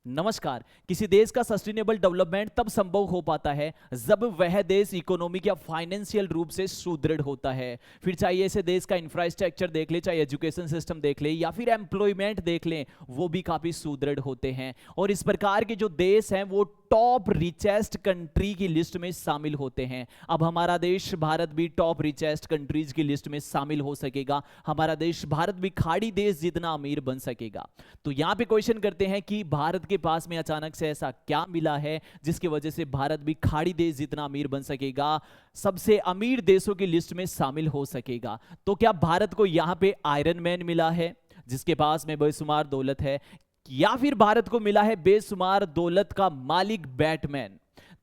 नमस्कार। किसी देश का सस्टेनेबल डेवलपमेंट तब संभव हो पाता है जब वह देश इकोनॉमिक या फाइनेंशियल रूप से सुदृढ़ होता है। फिर चाहे ऐसे देश का इंफ्रास्ट्रक्चर देख ले, चाहे एजुकेशन सिस्टम देख ले या फिर एम्प्लॉयमेंट देख लें, वो भी काफी सुदृढ़ होते हैं। और इस प्रकार के जो देश हैं वो टॉप रिचेस्ट कंट्री की लिस्ट में शामिल होते हैं। अब हमारा देश भारत भी टॉप रिचेस्ट कंट्रीज की लिस्ट में शामिल हो सकेगा। हमारा देश भारत भी खाड़ी देश जितना अमीर बन सकेगा। तो यहां पे क्वेश्चन करते हैं कि भारत के पास में अचानक से ऐसा क्या मिला है जिसकी वजह से भारत भी खाड़ी देश जितना अमीर बन सकेगा, सबसे अमीर देशों की लिस्ट में शामिल हो सकेगा। तो क्या भारत को यहां पे आयरन मैन मिला है जिसके पास में बेशुमार दौलत है, या फिर भारत को मिला है बेशुमार दौलत का मालिक बैटमैन?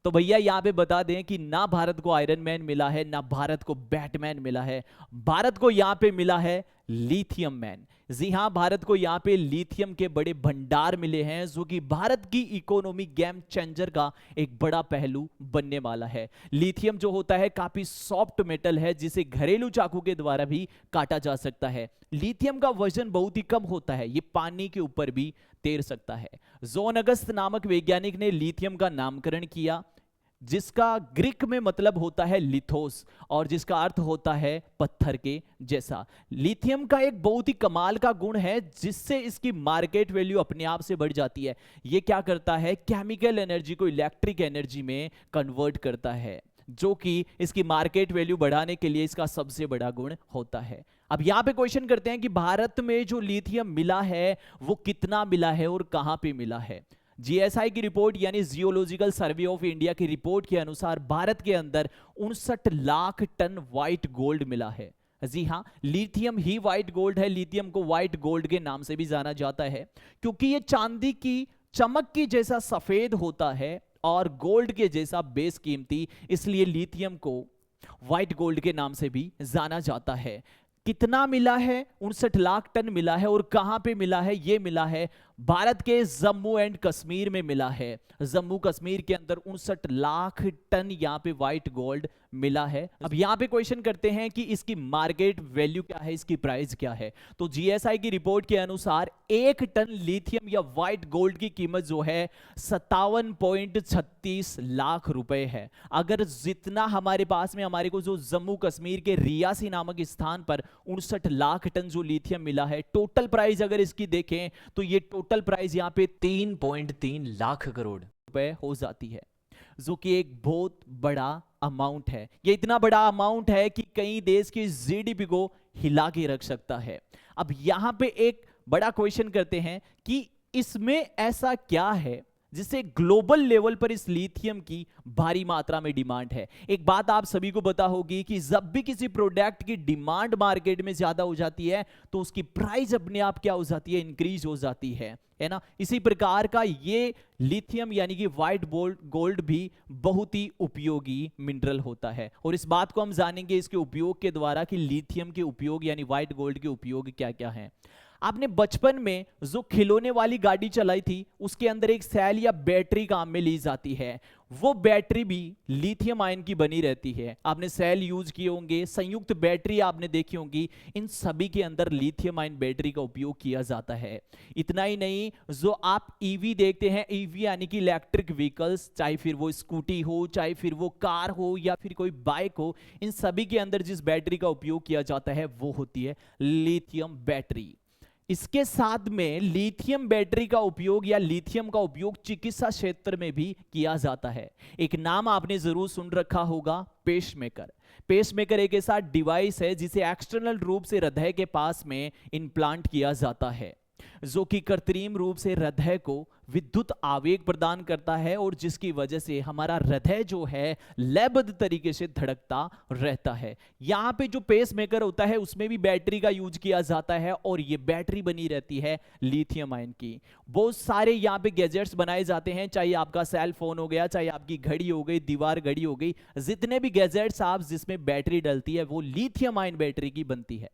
तो भैया यहां पे बता दें कि ना भारत को आयरन मैन मिला है, ना भारत को बैटमैन मिला है। भारत को यहां पे मिला है लिथियम मैन। जी हां, भारत को यहां पे लिथियम के बड़े भंडार मिले हैं जो कि भारत की इकोनॉमी गेम चेंजर का एक बड़ा पहलू बनने वाला है। लिथियम जो होता है काफी सॉफ्ट मेटल है जिसे घरेलू चाकू के द्वारा भी काटा जा सकता है। लिथियम का वजन बहुत ही कम होता है, ये पानी के ऊपर भी तैर सकता है। जॉन अगस्त नामक वैज्ञानिक ने लिथियम का नामकरण किया जिसका ग्रीक में मतलब होता है लिथोस और जिसका अर्थ होता है पत्थर के जैसा। लिथियम का एक बहुत ही कमाल का गुण है जिससे इसकी मार्केट वैल्यू अपने आप से बढ़ जाती है। ये क्या करता है, केमिकल एनर्जी को इलेक्ट्रिक एनर्जी में कन्वर्ट करता है, जो कि इसकी मार्केट वैल्यू बढ़ाने के लिए इसका सबसे बड़ा गुण होता है। अब यहां पे क्वेश्चन करते हैं कि भारत में जो लिथियम मिला है वो कितना मिला है और कहां पे मिला है। जीएसआई की रिपोर्ट यानी जियोलॉजिकल सर्वे ऑफ इंडिया की रिपोर्ट के अनुसार भारत के अंदर 59 लाख टन व्हाइट गोल्ड मिला है। जी हां, लिथियम ही व्हाइट गोल्ड है। लिथियम को व्हाइट गोल्ड के नाम से भी जाना जाता है क्योंकि ये चांदी की चमक की जैसा सफेद होता है और गोल्ड के जैसा बेशकीमती, इसलिए लिथियम को व्हाइट गोल्ड के नाम से भी जाना जाता है। कितना मिला है? 59 लाख टन मिला है। और कहां पे मिला है? ये मिला है भारत के जम्मू एंड कश्मीर में मिला है। जम्मू कश्मीर के अंदर 59 लाख टन यहां पे व्हाइट गोल्ड मिला है। अब यहां पे क्वेश्चन करते हैं कि इसकी मार्केट वैल्यू क्या है, इसकी प्राइस क्या है। तो जीएसआई की रिपोर्ट के अनुसार 1 टन लिथियम या व्हाइट गोल्ड की कीमत जो है 57.36 लाख रुपए है। अगर जितना हमारे पास में हमारे को जो जम्मू कश्मीर के रियासी नामक स्थान पर 59 लाख टन जो लिथियम मिला है, टोटल प्राइस अगर इसकी देखें तो ये टोटल प्राइस यहाँ पे 3.3 लाख करोड़ रुपए हो जाती है, जो कि एक बहुत बड़ा अमाउंट है। ये इतना बड़ा अमाउंट है कि कई देश की जीडीपी को हिला के रख सकता है। अब यहां पे एक बड़ा क्वेश्चन करते हैं कि इसमें ऐसा क्या है जिससे ग्लोबल लेवल पर इस लिथियम की भारी मात्रा में डिमांड है। एक बात आप सभी को पता होगी कि जब भी किसी प्रोडक्ट की डिमांड मार्केट में ज्यादा हो जाती है तो उसकी प्राइस अपने आप क्या हो जाती है, इंक्रीज हो जाती है ना। इसी प्रकार का ये लिथियम यानी कि व्हाइट गोल्ड भी बहुत ही उपयोगी मिनरल होता है। और इस बात को हम जानेंगे इसके उपयोग के द्वारा कि लिथियम के उपयोग यानी व्हाइट गोल्ड के उपयोग क्या क्या हैं। आपने बचपन में जो खिलौने वाली गाड़ी चलाई थी उसके अंदर एक सेल या बैटरी काम में ली जाती है, वो बैटरी भी लिथियम आयन की बनी रहती है। आपने सेल यूज किए होंगे, संयुक्त बैटरी आपने देखी होंगी, इन सभी के अंदर लिथियम आयन बैटरी का उपयोग किया जाता है। इतना ही नहीं, जो आप ईवी देखते हैं, ईवी यानी कि इलेक्ट्रिक व्हीकल्स, चाहे फिर वो स्कूटी हो, चाहे फिर वो कार हो या फिर कोई बाइक हो, इन सभी के अंदर जिस बैटरी का उपयोग किया जाता है वो होती है लिथियम बैटरी। इसके साथ में लिथियम बैटरी का उपयोग या लिथियम का उपयोग चिकित्सा क्षेत्र में भी किया जाता है। एक नाम आपने जरूर सुन रखा होगा, पेसमेकर। पेसमेकर एक ऐसा डिवाइस है जिसे एक्सटर्नल रूप से हृदय के पास में इम्प्लांट किया जाता है, जो कि कृत्रिम रूप से हृदय को विद्युत आवेग प्रदान करता है और जिसकी वजह से हमारा हृदय जो है लयबद्ध तरीके से धड़कता रहता है। यहाँ पे जो पेसमेकर होता है उसमें भी बैटरी का यूज किया जाता है और ये बैटरी बनी रहती है लिथियम आयन की। बहुत सारे यहाँ पे गैजेट्स बनाए जाते हैं, चाहे आपका सेल फोन हो गया, चाहे आपकी घड़ी हो गई, दीवार घड़ी हो गई, जितने भी गैजेट्स आप जिसमें बैटरी डलती है वो लिथियम आयन बैटरी की बनती है।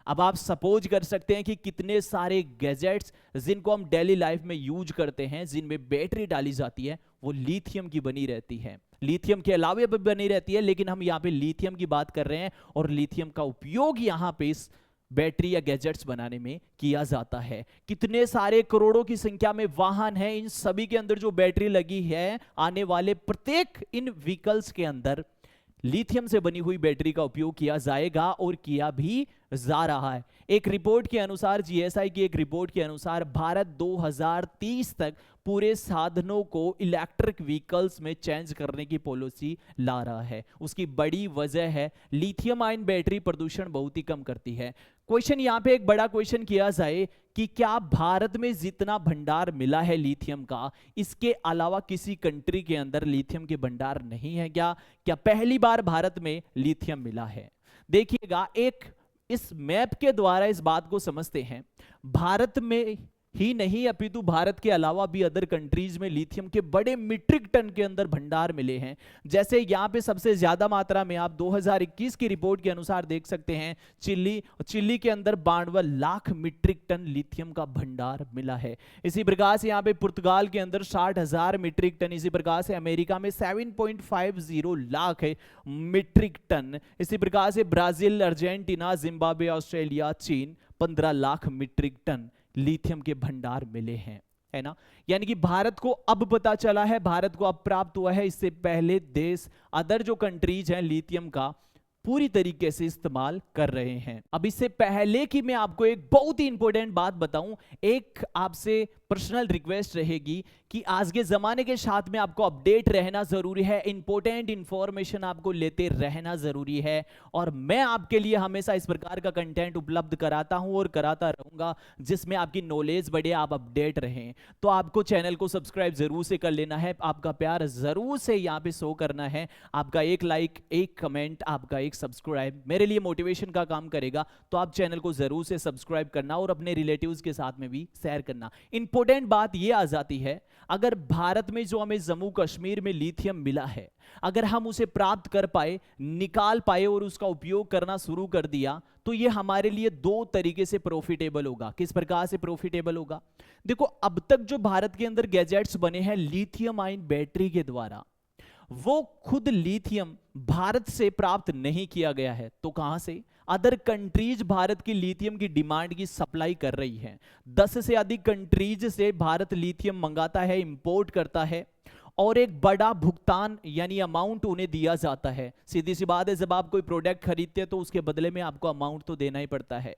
अब आप सपोज कर सकते हैं कि कितने सारे गैजेट्स जिनको हम डेली लाइफ में यूज करते हैं, जिनमें बैटरी डाली जाती है, वो लिथियम की बनी रहती है। लिथियम के अलावे भी बनी रहती है, लेकिन हम यहाँ पे लिथियम की बात कर रहे हैं और लिथियम का उपयोग यहाँ पे इस बैटरी या गैजेट्स बनाने में किया जाता है। कितने सारे करोड़ों की संख्या में वाहन हैं, इन सभी के अंदर जो बैटरी लगी है, आने वाले प्रत्येक इन व्हीकल्स के अंदर लिथियम से बनी हुई बैटरी का उपयोग किया जाएगा और किया भी जा रहा है। एक रिपोर्ट के अनुसार, जीएसआई की एक रिपोर्ट के अनुसार, भारत 2030 तक पूरे साधनों को इलेक्ट्रिक व्हीकल्स में चेंज करने की पॉलिसी ला रहा है। उसकी बड़ी वजह है लिथियम आयन बैटरी प्रदूषण बहुत ही कम करती है। क्वेश्चन यहां पे एक बड़ा क्वेश्चन किया जाए कि क्या भारत में जितना भंडार मिला है लिथियम का, इसके अलावा किसी कंट्री के अंदर लिथियम के भंडार नहीं है क्या? क्या पहली बार भारत में लिथियम मिला है? देखिएगा, एक इस मैप के द्वारा इस बात को समझते हैं। भारत में ही नहीं अपितु भारत के अलावा भी अदर कंट्रीज में लिथियम के बड़े मीट्रिक टन के अंदर भंडार मिले हैं। जैसे यहां पे सबसे ज्यादा मात्रा में आप 2021 की रिपोर्ट के अनुसार देख सकते हैं, चिली के अंदर 92 लाख मीट्रिक टन लिथियम का भंडार मिला है। इसी प्रकार से यहां पे पुर्तगाल के अंदर 60,000 मीट्रिक टन, इसी प्रकार से अमेरिका में 7.50 लाख है मीट्रिक टन, इसी प्रकार से ब्राजील, अर्जेंटीना, जिम्बाब्वे, ऑस्ट्रेलिया, चीन 15 लाख मीट्रिक टन लिथियम के भंडार मिले हैं, है ना। यानी कि भारत को अब पता चला है, भारत को अब प्राप्त हुआ है। इससे पहले देश, अदर जो कंट्रीज हैं, लिथियम का पूरी तरीके से इस्तेमाल कर रहे हैं। अब इससे पहले कि मैं आपको एक बहुत ही इंपॉर्टेंट बात बताऊं, एक आपसे पर्सनल रिक्वेस्ट रहेगी कि आज के जमाने के साथ में आपको अपडेट रहना जरूरी है, इंपॉर्टेंट इंफॉर्मेशन आपको लेते रहना जरूरी है, और मैं आपके लिए हमेशा इस प्रकार का कंटेंट उपलब्ध कराता हूं और कराता रहूंगा जिसमें आपकी नॉलेज बढ़े, आप अपडेट रहें। तो आपको चैनल को सब्सक्राइब जरूर से कर लेना है, आपका प्यार जरूर से यहाँ पे शो करना है। आपका एक लाइक, एक कमेंट, आपका एक सब्सक्राइब मेरे लिए मोटिवेशन का काम करेगा। तो आप चैनल को जरूर से सब्सक्राइब करना और अपने रिलेटिव्स के साथ में भी शेयर करना। इंपॉर्टेंट बात यह आ जाती है, अगर भारत में जो हमें जम्मू कश्मीर में लिथियम मिला है, अगर हम उसे प्राप्त कर पाए, निकाल पाए और उसका उपयोग करना शुरू कर दिया, तो यह हमारे लिए दो तरीके से प्रॉफिटेबल होगा। किस प्रकार से प्रॉफिटेबल होगा? देखो, अब तक जो भारत के अंदर गैजेट्स बने हैं लिथियम आयन बैटरी के द्वारा, वो खुद लिथियम भारत से प्राप्त नहीं किया गया है। तो कहां से? अदर कंट्रीज भारत की लिथियम की डिमांड की सप्लाई कर रही हैं। 10 से अधिक कंट्रीज से भारत लिथियम मंगाता है, इंपोर्ट करता है, और एक बड़ा भुगतान यानी अमाउंट उन्हें दिया जाता है। सीधी सी बात है, जब आप कोई प्रोडक्ट खरीदते हैं तो उसके बदले में आपको अमाउंट तो देना ही पड़ता है।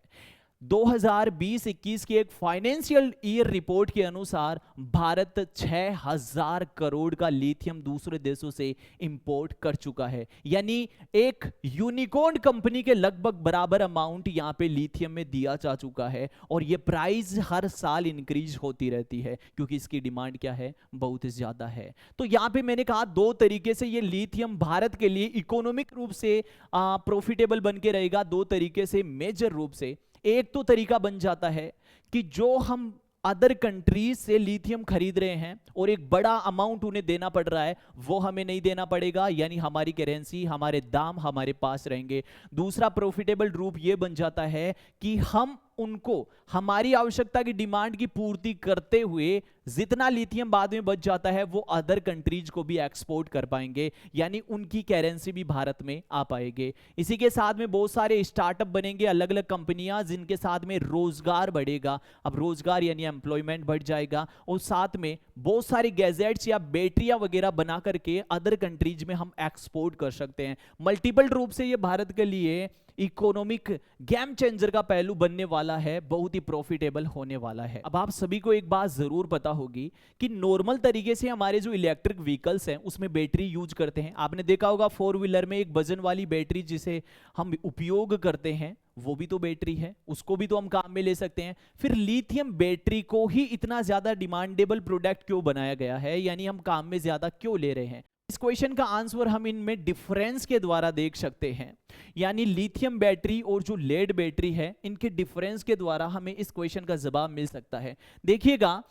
2020-21 की एक फाइनेंशियल ईयर रिपोर्ट के अनुसार भारत 6,000 करोड़ का लिथियम दूसरे देशों से इंपोर्ट कर चुका है। यानी एक यूनिकॉर्न कंपनी के लगभग बराबर अमाउंट यहां पे लिथियम में दिया जा चुका है, और ये प्राइस हर साल इंक्रीज होती रहती है क्योंकि इसकी डिमांड क्या है, बहुत ज्यादा है। तो यहां पे मैंने कहा दो तरीके से ये लिथियम भारत के लिए इकोनॉमिक रूप से प्रॉफिटेबल बन के रहेगा, दो तरीके से मेजर रूप से। एक तो तरीका बन जाता है कि जो हम अदर कंट्रीज से लिथियम खरीद रहे हैं और एक बड़ा अमाउंट उन्हें देना पड़ रहा है, वो हमें नहीं देना पड़ेगा, यानी हमारी करेंसी, हमारे दाम हमारे पास रहेंगे। दूसरा प्रॉफिटेबल रूप ये बन जाता है कि हम उनको हमारी आवश्यकता की डिमांड की पूर्ति करते हुए जितना लिथियम बाद में बच जाता है वो अदर कंट्रीज को भी एक्सपोर्ट कर पाएंगे, यानी उनकी करेंसी भी भारत में आ पाएंगे। इसी के साथ में बहुत सारे स्टार्टअप बनेंगे, अलग अलग कंपनियां, जिनके साथ में रोजगार बढ़ेगा। अब रोजगार यानी एम्प्लॉयमेंट बढ़ जाएगा, और साथ में बहुत सारे गैजेट्स या बैटरियां वगैरह बना करके अदर कंट्रीज में हम एक्सपोर्ट कर सकते हैं। मल्टीपल रूप से ये भारत के लिए इकोनॉमिक गेम चेंजर का पहलू बनने वाला है, बहुत ही प्रॉफिटेबल होने वाला है। अब आप सभी को एक बात जरूर पता होगी कि नॉर्मल तरीके से हमारे जो इलेक्ट्रिक व्हीकल्स हैं उसमें बैटरी यूज करते हैं। आपने देखा होगा 4 व्हीलर में एक वजन वाली बैटरी जिसे हम उपयोग करते हैं, वो भी तो बैटरी है, उसको भी तो हम काम में ले सकते हैं। फिर लिथियम बैटरी को ही इतना ज्यादा डिमांडेबल प्रोडक्ट क्यों बनाया गया है, यानी हम काम में ज्यादा क्यों ले रहे हैं? इस क्वेश्चन का आंसर हम इनमें डिफरेंस के द्वारा देख सकते हैं। यानी लिथियम बैटरी और जो लेड बैटरी है, इनके डिफरेंस के द्वारा हमें इस क्वेश्चन का जवाब मिल सकता है। देखिएगा,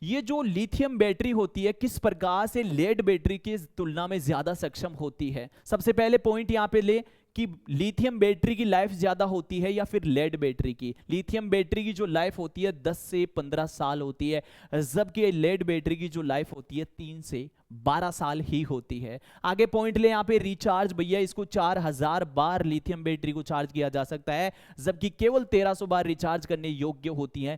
ये जो लिथियम बैटरी होती है किस प्रकार से लेड बैटरी की तुलना में ज्यादा सक्षम होती है। सबसे पहले पॉइंट यहां पे ले कि लिथियम बैटरी की लाइफ ज्यादा होती है या फिर लेड बैटरी की। लिथियम बैटरी की जो लाइफ होती है 10 से 15 साल होती है, जबकि लेड बैटरी की जो लाइफ होती है 3 से 12 साल ही होती है। आगे पॉइंट ले यहाँ पे रिचार्ज, भैया इसको 4000 बार लिथियम बैटरी को चार्ज किया जा सकता है, जबकि केवल 1300 बार रिचार्ज करने योग्य होती हैं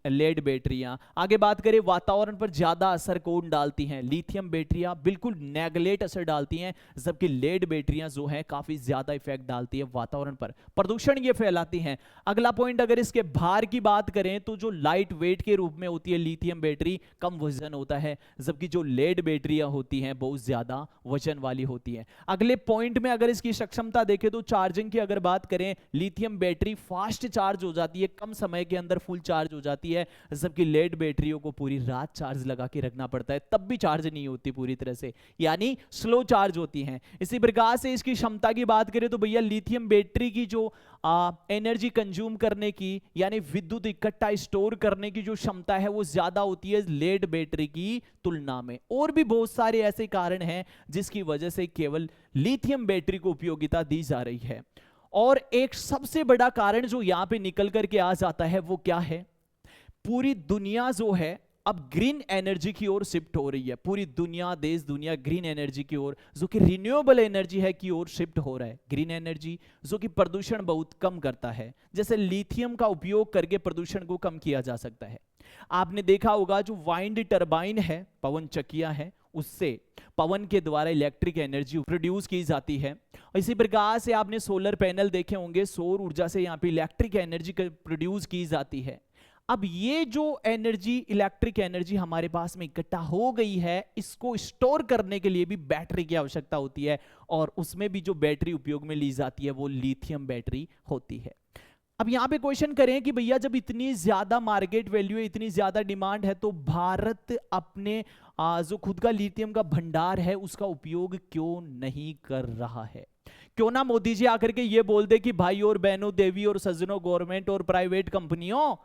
लेड बैटरियां। आगे बात करें वातावरण पर ज्यादा असर कौन डालती हैं, लिथियम बैटरियां बिल्कुल नेगलेट असर डालती हैं, जबकि लेड बैटरियां जो हैं काफी ज्यादा इफेक्ट डालती है वातावरण पर, प्रदूषण ये फैलाती हैं। अगला पॉइंट, अगर इसके भार की बात करें तो जो लाइट वेट के रूप में होती है लिथियम बैटरी, कम वजन होता है, जबकि जो लेड बैटरी होती हैं बहुत ज्यादा वजन वाली होती है। अगले पॉइंट में अगर इसकी सक्षमता देखें तो चार्जिंग की अगर बात करें, लिथियम बैटरी फास्ट चार्ज हो जाती है, कम समय के अंदर फुल चार्ज हो जाती है, जबकि लेड बैटरियों को पूरी रात चार्ज लगा के रखना पड़ता है, तब भी चार्ज नहीं होती पूरी तरह से, यानी स्लो चार्ज होती हैं। इसी प्रकार से इसकी क्षमता की बात करें तो भैया लिथियम बैटरी की जो एनर्जी कंज्यूम करने की यानी विद्युत इकट्ठा स्टोर करने की जो क्षमता है वो ज्यादा होती है लेड बैटरी की तुलना में। और भी बहुत सारे ऐसे कारण हैं जिसकी वजह से केवल लिथियम बैटरी को उपयोगिता दी जा रही है। और एक सबसे बड़ा कारण जो यहां पे निकल करके आ जाता है वो क्या है, पूरी दुनिया जो है अब ग्रीन एनर्जी की ओर शिफ्ट हो रही है। पूरी दुनिया, देश दुनिया ग्रीन एनर्जी की ओर, जो कि रिन्यूएबल एनर्जी है, की ओर शिफ्ट हो रहा है। ग्रीन एनर्जी जो कि प्रदूषण बहुत कम करता है, जैसे लिथियम का उपयोग करके प्रदूषण को कम किया जा सकता है। आपने देखा होगा जो वाइंड टरबाइन है, पवन चक्कियां हैं, उससे पवन के द्वारा इलेक्ट्रिक एनर्जी प्रोड्यूस की जाती है। इसी प्रकार से आपने सोलर पैनल देखे होंगे, सौर ऊर्जा से यहाँ पे इलेक्ट्रिक एनर्जी प्रोड्यूस की जाती है। अब ये जो एनर्जी, इलेक्ट्रिक एनर्जी हमारे पास में इकट्ठा हो गई है, इसको स्टोर करने के लिए भी बैटरी की आवश्यकता होती है, और उसमें भी जो बैटरी उपयोग में ली जाती है वो लिथियम बैटरी होती है। अब यहां पे क्वेश्चन करें कि भैया जब इतनी ज्यादा मार्केट वैल्यू है, इतनी ज्यादा डिमांड है, तो भारत अपने जो खुद का लिथियम का भंडार है उसका उपयोग क्यों नहीं कर रहा है। क्यों ना मोदी जी आकर के ये बोल दे कि भाई और बहनों, देवी और सज्जनों, गवर्नमेंट और प्राइवेट कंपनियों,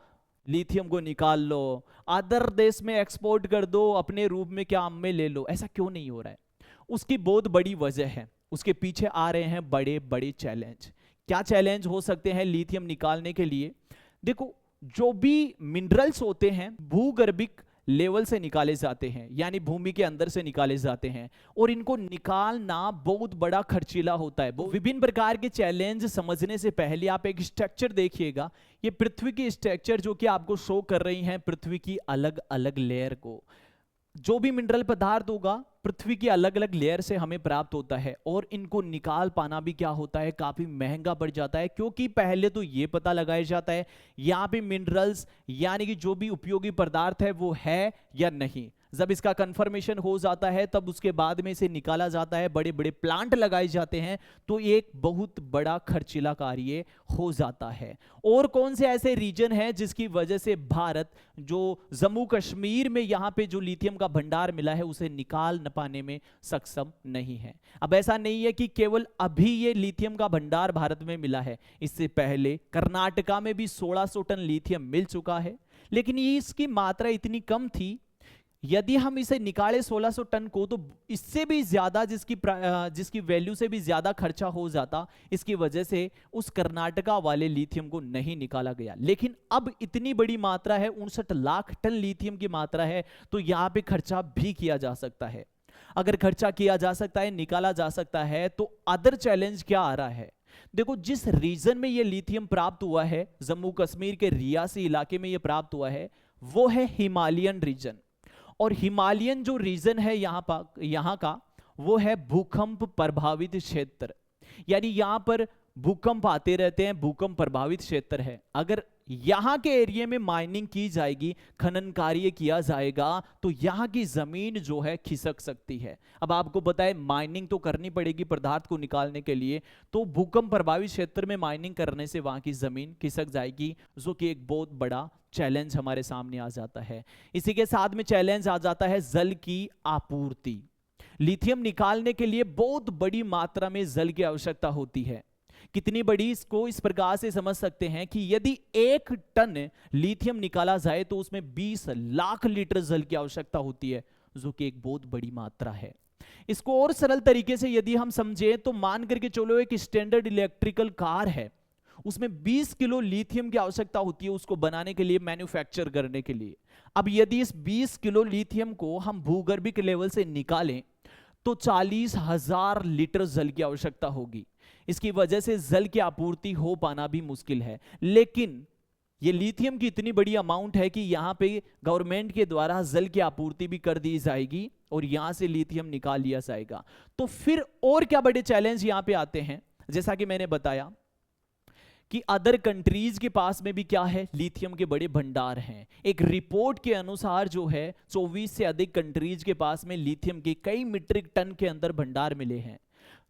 लिथियम को निकाल लो, अदर देश में एक्सपोर्ट कर दो, अपने रूप में क्या में ले लो। ऐसा क्यों नहीं हो रहा है? उसकी बहुत बड़ी वजह है, उसके पीछे आ रहे हैं बड़े बड़े चैलेंज। क्या चैलेंज हो सकते हैं लिथियम निकालने के लिए? देखो, जो भी मिनरल्स होते हैं भूगर्भिक लेवल से निकाले जाते हैं, यानी भूमि के अंदर से निकाले जाते हैं, और इनको निकालना बहुत बड़ा खर्चीला होता है। विभिन्न प्रकार के चैलेंज समझने से पहले आप एक स्ट्रक्चर देखिएगा। ये पृथ्वी की स्ट्रक्चर जो कि आपको शो कर रही हैं पृथ्वी की अलग अलग लेयर को। जो भी मिनरल पदार्थ होगा पृथ्वी की अलग अलग लेयर से हमें प्राप्त होता है, और इनको निकाल पाना भी क्या होता है, काफी महंगा पड़ जाता है। क्योंकि पहले तो ये पता लगाया जाता है यहाँ पे मिनरल्स यानी कि जो भी उपयोगी पदार्थ है वो है या नहीं। जब इसका कंफर्मेशन हो जाता है तब उसके बाद में इसे निकाला जाता है, बड़े बड़े प्लांट लगाए जाते हैं, तो एक बहुत बड़ा खर्चीला कार्य हो जाता है। और कौन से ऐसे रीजन हैं जिसकी वजह से भारत जो जम्मू कश्मीर में यहाँ पे जो लिथियम का भंडार मिला है उसे निकाल न पाने में सक्षम नहीं है? अब ऐसा नहीं है कि केवल अभी ये लिथियम का भंडार भारत में मिला है, इससे पहले कर्नाटका में भी 1600 टन लिथियम मिल चुका है, लेकिन ये इसकी मात्रा इतनी कम थी, यदि हम इसे निकाले 1600 टन को तो इससे भी ज्यादा जिसकी वैल्यू से भी ज्यादा खर्चा हो जाता। इसकी वजह से उस कर्नाटका वाले लिथियम को नहीं निकाला गया। लेकिन अब इतनी बड़ी मात्रा है, 59 लाख टन लिथियम की मात्रा है, तो यहां पे खर्चा भी किया जा सकता है। अगर खर्चा किया जा सकता है, निकाला जा सकता है, तो अदर चैलेंज क्या आ रहा है? देखो, जिस रीजन में ये लिथियम प्राप्त हुआ है, जम्मू कश्मीर के रियासी इलाके में ये प्राप्त हुआ है, वो है हिमालयन रीजन। और हिमालयन जो रीजन है यहां का वो है भूकंप प्रभावित क्षेत्र, यानी यहां पर भूकंप आते रहते हैं, भूकंप प्रभावित क्षेत्र है। अगर यहां के एरिया में माइनिंग की जाएगी, खनन कार्य किया जाएगा, तो यहां की जमीन जो है खिसक सकती है। अब आपको पता है माइनिंग तो करनी पड़ेगी पदार्थ को निकालने के लिए, तो भूकंप प्रभावित क्षेत्र में माइनिंग करने से वहां की जमीन खिसक जाएगी, जो कि एक बहुत बड़ा चैलेंज हमारे सामने आ जाता है। इसी के साथ में चैलेंज आ जाता है जल की आपूर्ति। लिथियम निकालने के लिए बहुत बड़ी मात्रा में जल की आवश्यकता होती है। कितनी बड़ी, इसको इस प्रकार से समझ सकते हैं कि यदि 1 टन लिथियम निकाला जाए तो उसमें 20 लाख लीटर जल की आवश्यकता होती है, जो कि एक बहुत बड़ी मात्रा है। इसको और सरल तरीके से यदि हम समझें तो मान करके चलो एक स्टैंडर्ड इलेक्ट्रिकल कार है, उसमें 20 किलो लिथियम की आवश्यकता होती है उसको बनाने के लिए, मैन्युफैक्चर करने के लिए। अब यदि इस 20 किलो लिथियम को हम भूगर्भिक लेवल से निकालें तो 40,000 लीटर जल की आवश्यकता होगी। इसकी वजह से जल की आपूर्ति हो पाना भी मुश्किल है। लेकिन ये लिथियम की इतनी बड़ी अमाउंट है कि यहां पे गवर्नमेंट के द्वारा जल की आपूर्ति भी कर दी जाएगी और यहां से लिथियम निकाल लिया जाएगा। तो फिर और क्या बड़े चैलेंज यहां पे आते हैं, जैसा कि मैंने बताया कि अदर कंट्रीज के पास में भी क्या है, लिथियम के बड़े भंडार हैं। एक रिपोर्ट के अनुसार जो है 24 से अधिक कंट्रीज के पास में लिथियम के कई मीट्रिक टन के अंदर भंडार मिले हैं,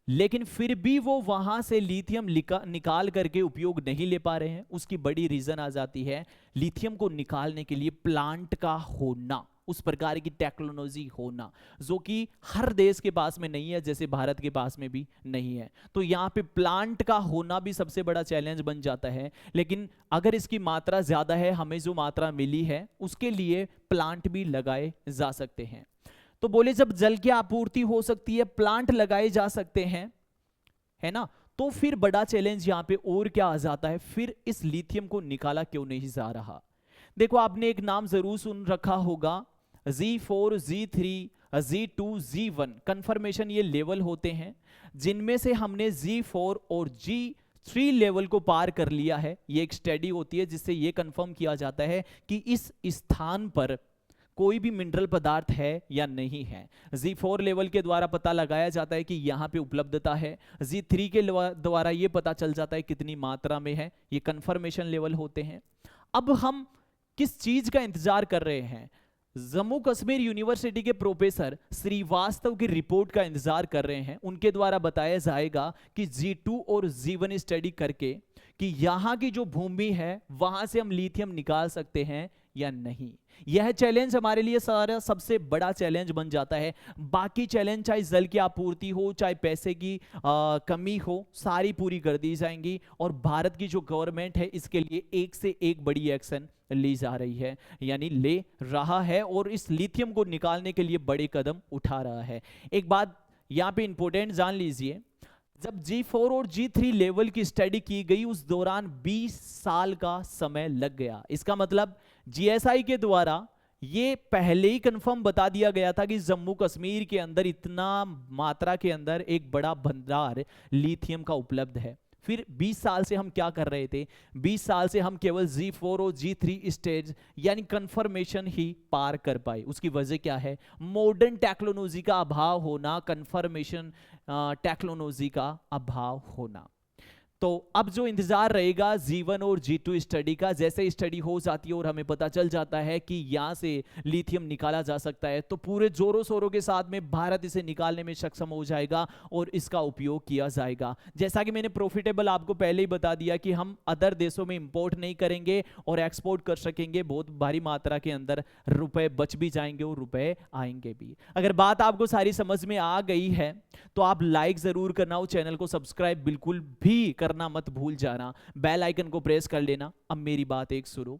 लेकिन फिर भी वो वहां से लिथियम निकाल करके उपयोग नहीं ले पा रहे हैं। उसकी बड़ी रीजन आ जाती है लिथियम को निकालने के लिए प्लांट का होना, उस प्रकार की टेक्नोलॉजी होना जो कि हर देश के पास में नहीं है, जैसे भारत के पास में भी नहीं है। तो यहाँ पे प्लांट का होना भी सबसे बड़ा चैलेंज बन जाता है। लेकिन अगर इसकी मात्रा ज्यादा है, हमें जो मात्रा मिली है उसके लिए प्लांट भी लगाए जा सकते हैं। तो बोले जब जल की आपूर्ति हो सकती है, प्लांट लगाए जा सकते हैं, है ना, तो फिर बड़ा चैलेंज यहाँ पे और क्या आ जाता है, फिर इस लिथियम को निकाला क्यों नहीं जा रहा। देखो आपने एक नाम जरूर सुन रखा होगा, G4, G3, G2, G1 confirmation, ये लेवल होते हैं जिनमें से हमने G4 और G3 लेवल को पार कर लिया है। ये एक स्टडी होती है जिससे ये कंफर्म किया जाता है कि इस स्थान पर कोई भी मिनरल पदार्थ है या नहीं है। G4 लेवल के द्वारा पता लगाया जाता है कि यहाँ पे उपलब्धता है, G3 के द्वारा ये पता चल जाता है कितनी मात्रा में है। ये कंफर्मेशन लेवल होते हैं। अब हम किस चीज का इंतजार कर रहे हैं, जम्मू कश्मीर यूनिवर्सिटी के प्रोफेसर श्रीवास्तव की रिपोर्ट का इंतजार कर रहे हैं। उनके द्वारा बताया जाएगा कि G2 और G1 स्टडी करके कि यहाँ की जो भूमि है वहां से हम लिथियम निकाल सकते हैं या नहीं। यह चैलेंज हमारे लिए सारा सबसे बड़ा चैलेंज बन जाता है। बाकी चैलेंज चाहे जल की आपूर्ति हो, चाहे पैसे की कमी हो, सारी पूरी कर दी जाएंगी और भारत की जो गवर्नमेंट है इसके लिए एक से एक बड़ी एक्शन ली जा रही है, यानी ले रहा है और इस लिथियम को निकालने के लिए बड़े कदम उठा रहा है। एक बात यहां पे इंपॉर्टेंट जान लीजिए, जब G4 और G3 लेवल की स्टडी की गई उस दौरान 20 साल का समय लग गया। इसका मतलब GSI के द्वारा ये पहले ही कंफर्म बता दिया गया था कि जम्मू कश्मीर के अंदर इतना मात्रा के अंदर एक बड़ा भंडार लिथियम का उपलब्ध है। फिर 20 साल से हम क्या कर रहे थे, 20 साल से हम केवल G4 और G3 स्टेज यानी कंफर्मेशन ही पार कर पाए। उसकी वजह क्या है, मॉडर्न टेक्नोलॉजी का अभाव होना, कंफर्मेशन टेक्नोलॉजी का अभाव होना। तो अब जो इंतजार रहेगा G1 और G2 स्टडी का, जैसे स्टडी हो जाती है और हमें पता चल जाता है कि यहां से लिथियम निकाला जा सकता है तो पूरे जोरों शोरों के साथ में भारत इसे निकालने में सक्षम हो जाएगा और इसका उपयोग किया जाएगा। जैसा कि मैंने प्रॉफिटेबल आपको पहले ही बता दिया कि हम अदर देशों में इंपोर्ट नहीं करेंगे और एक्सपोर्ट कर सकेंगे। बहुत भारी मात्रा के अंदर रुपए बच भी जाएंगे और रुपए आएंगे भी। अगर बात आपको सारी समझ में आ गई है तो आप लाइक जरूर करना और चैनल को सब्सक्राइब बिल्कुल भी करना मत भूल जाना, बेल आइकन को प्रेस कर लेना। अब मेरी बात एक सुनो,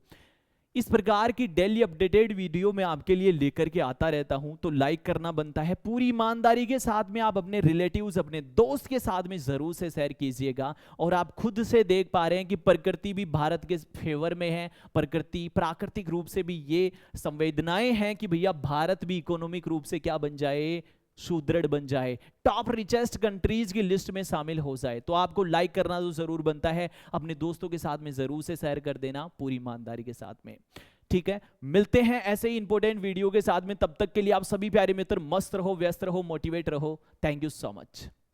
इस प्रकार की डेली अपडेटेड वीडियो मैं आपके लिए लेकर के आता रहता हूं, तो लाइक करना बनता है। पूरी ईमानदारी के साथ में आप अपने रिलेटिव्स, अपने दोस्त के साथ में जरूर से शेयर कीजिएगा। और आप खुद से देख पा रहे हैं कि प्रकृति भी भारत के फेवर में है। प्रकृति प्राकृतिक रूप से भी ये संवेदनाएं हैं कि भैया भारत भी इकोनॉमिक रूप से क्या बन जाए, सुदृढ़ बन जाए, टॉप रिचेस्ट कंट्रीज की लिस्ट में शामिल हो जाए। तो आपको लाइक करना तो जरूर बनता है, अपने दोस्तों के साथ में जरूर से शेयर कर देना पूरी ईमानदारी के साथ में। ठीक है, मिलते हैं ऐसे ही इंपॉर्टेंट वीडियो के साथ में। तब तक के लिए आप सभी प्यारे मित्र मस्त रहो, व्यस्त रहो, मोटिवेट रहो। Thank you so much.